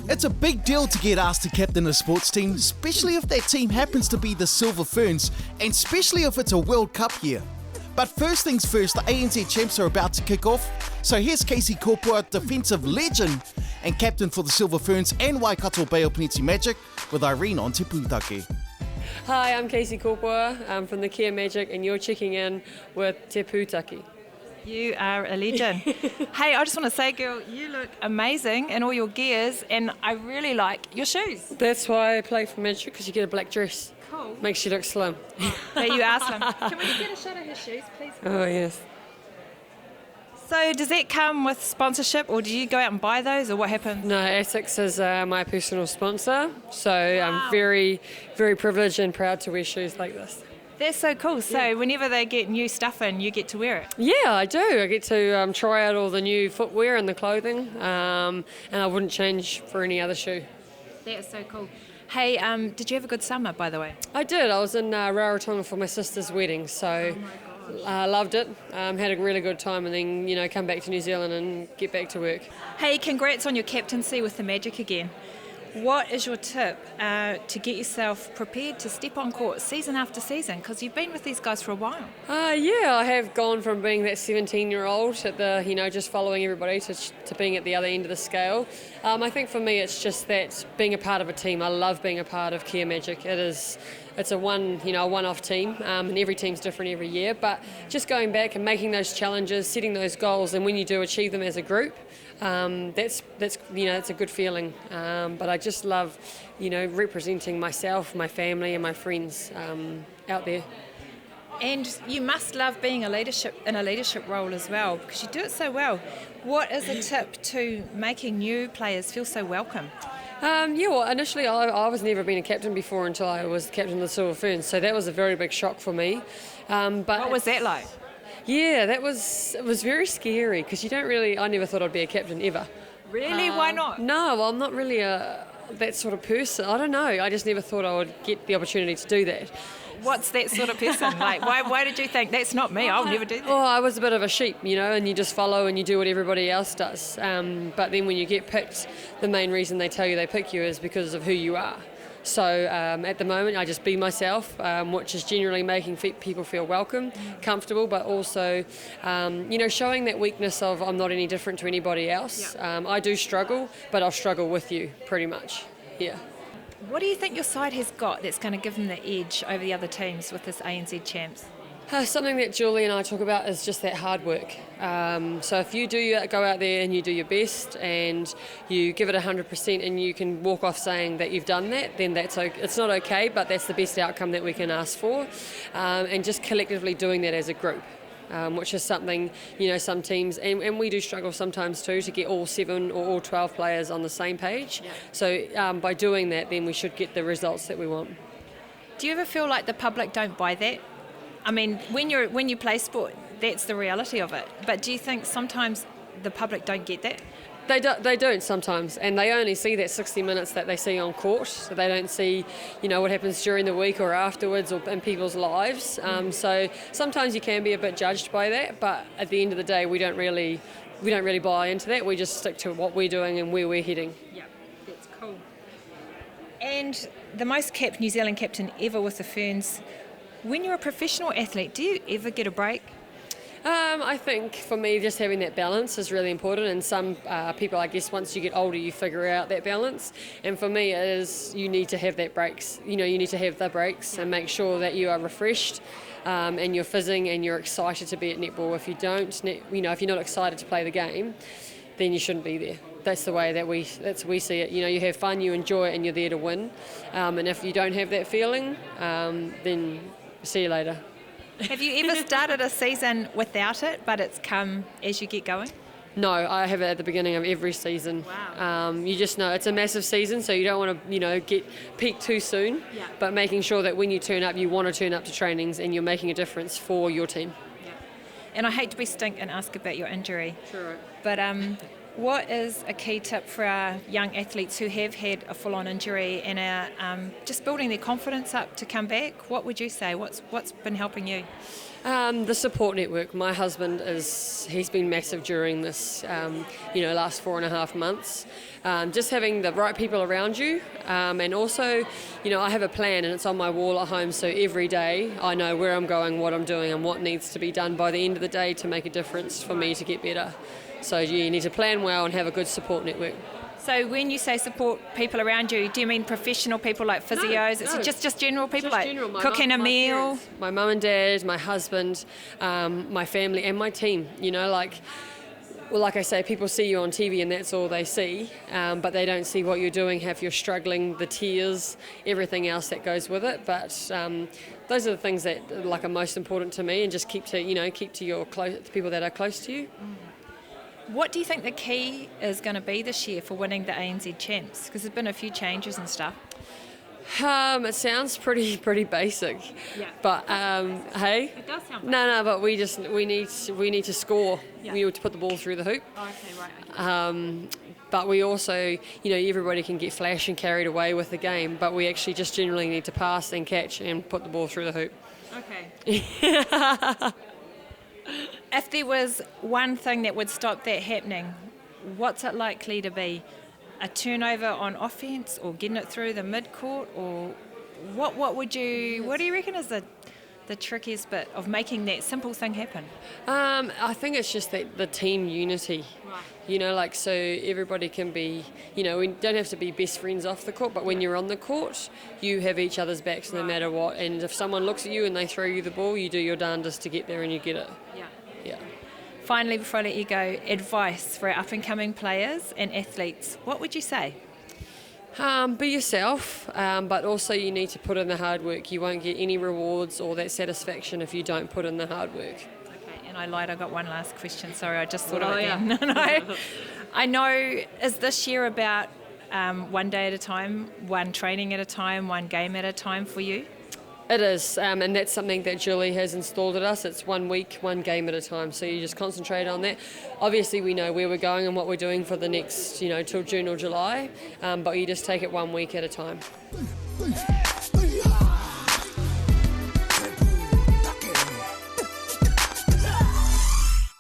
It's a big deal to get asked to captain a sports team, especially if that team happens to be the Silver Ferns, and especially if it's a World Cup year. But first things first, the ANZ Champs are about to kick off, so here's Casey Kopua, defensive legend and captain for the Silver Ferns and Waikato Bay of Plenty Magic, with Irene on Te Puutake. Hi, I'm Casey Kopua. I'm from the Kia Magic, and you're checking in with Te Puutake. You are a legend. Hey, I just want to say, girl, you look amazing in all your gears, and I really like your shoes. That's why I play for Magic, because you get a black dress. Cool. Makes you look slim. There you are, slim. Can we get a shot of his shoes, please? Oh, yes. So does that come with sponsorship, or do you go out and buy those, or what happens? No, Asics is my personal sponsor, so Wow. I'm very, very privileged and proud to wear shoes like this. That's so cool. So whenever they get new stuff in, you get to wear it. Yeah, I do. I get to try out all the new footwear and the clothing, and I wouldn't change for any other shoe. That is so cool. Hey, did you have a good summer, by the way? I did. I was in Rarotonga for my sister's wedding, so I loved it. Had a really good time, and then come back to New Zealand and get back to work. Hey, congrats on your captaincy with the Magic again. What is your tip to get yourself prepared to step on court season after season? Because you've been with these guys for a while. Yeah, I have gone from being that 17-year-old at the, just following everybody to being at the other end of the scale. I think for me it's just that being a part of a team. I love being a part of Kia Magic. It's a one-off team, and every team's different every year. But just going back and making those challenges, setting those goals, and when you do achieve them as a group, that's a good feeling. But I just love, representing myself, my family, and my friends out there. And you must love being in a leadership role as well, because you do it so well. What is a tip to making new players feel so welcome? Initially I was never been a captain before until I was captain of the Silver Ferns, so that was a very big shock for me. But what was that like? Yeah, it was very scary, because I never thought I'd be a captain ever. Really? Why not? No, well, I'm not really that sort of person. I don't know. I just never thought I would get the opportunity to do that. What's that sort of person? Like, why did you think, that's not me, I'll never do that? Well, I was a bit of a sheep, and you just follow and you do what everybody else does. But then when you get picked, the main reason they tell you they pick you is because of who you are. So at the moment, I just be myself, which is generally making people feel welcome, comfortable, but also, showing that weakness of I'm not any different to anybody else. I do struggle, but I'll struggle with you pretty much, yeah. What do you think your side has got that's going to give them the edge over the other teams with this ANZ Champs? Something that Julie and I talk about is just that hard work. So if you go out there and you do your best and you give it 100% and you can walk off saying that you've done that, then that's okay. It's not okay, but that's the best outcome that we can ask for. And just collectively doing that as a group. Which is something, some teams, and we do struggle sometimes too, to get all 7 or all 12 players on the same page. Yeah. So by doing that, then we should get the results that we want. Do you ever feel like the public don't buy that? I mean, when you play sport, that's the reality of it. But do you think sometimes the public don't get that? They don't sometimes, and they only see that 60 minutes that they see on court. So they don't see, what happens during the week or afterwards or in people's lives. So sometimes you can be a bit judged by that, but at the end of the day, we don't really buy into that. We just stick to what we're doing and where we're heading. Yeah, that's cool. And the most capped New Zealand captain ever with the Ferns. When you're a professional athlete, do you ever get a break? I think for me, just having that balance is really important, and some people, I guess, once you get older, you figure out that balance. And for me, it is you need to have that breaks. You need to have the breaks and make sure that you are refreshed and you're fizzing and you're excited to be at netball. If you don't, if you're not excited to play the game, then you shouldn't be there. That's the way that we see it. You have fun, you enjoy it, and you're there to win. And if you don't have that feeling, then see you later. Have you ever started a season without it, but it's come as you get going? No, I have it at the beginning of every season. Wow. You just know it's a massive season, so you don't want to, get peaked too soon. Yeah. But making sure that when you turn up, you want to turn up to trainings and you're making a difference for your team. Yeah. And I hate to be stink and ask about your injury. Sure. But What is a key tip for our young athletes who have had a full-on injury and are just building their confidence up to come back? What would you say? What's been helping you? The support network. My husband he's been massive during this, last 4.5 months. Just having the right people around you, and also, I have a plan and it's on my wall at home. So every day I know where I'm going, what I'm doing, and what needs to be done by the end of the day to make a difference for me to get better. So you need to plan well and have a good support network. So when you say support people around you, do you mean professional people like physios? No, It's just general people, just like general. cooking a meal? Parents, my mum and dad, my husband, my family and my team. Like I say, people see you on TV and that's all they see, but they don't see what you're doing, if you're struggling, the tears, everything else that goes with it. But those are the things that are most important to me, and just keep to your the people that are close to you. What do you think the key is going to be this year for winning the ANZ Champs? Because there's been a few changes and stuff. It sounds pretty basic, Yeah. but hey. It does sound basic. No, but we need to score. Yeah. We need to put the ball through the hoop. Oh, okay, right. But we also, everybody can get flash and carried away with the game, but we actually just generally need to pass and catch and put the ball through the hoop. Okay. If there was one thing that would stop that happening, what's it likely to be? A turnover on offence, or getting it through the mid-court, or what do you reckon is the trickiest bit of making that simple thing happen? I think it's just that the team unity. Right. So everybody can be, we don't have to be best friends off the court, but when you're on the court, you have each other's backs no matter what. And if someone looks at you and they throw you the ball, you do your darndest to get there and you get it. Yeah. Yeah. Finally, before I let you go, advice for our up-and-coming players and athletes. What would you say? Be yourself, but also you need to put in the hard work. You won't get any rewards or that satisfaction if you don't put in the hard work. Okay, and I lied, I got one last question. Sorry, I just thought Oh, of it yeah. then. No. I know, is this year about one day at a time, one training at a time, one game at a time for you? It is, and that's something that Julie has installed at us. It's 1 week, one game at a time. So you just concentrate on that. Obviously, we know where we're going and what we're doing for the next, till June or July, but you just take it 1 week at a time.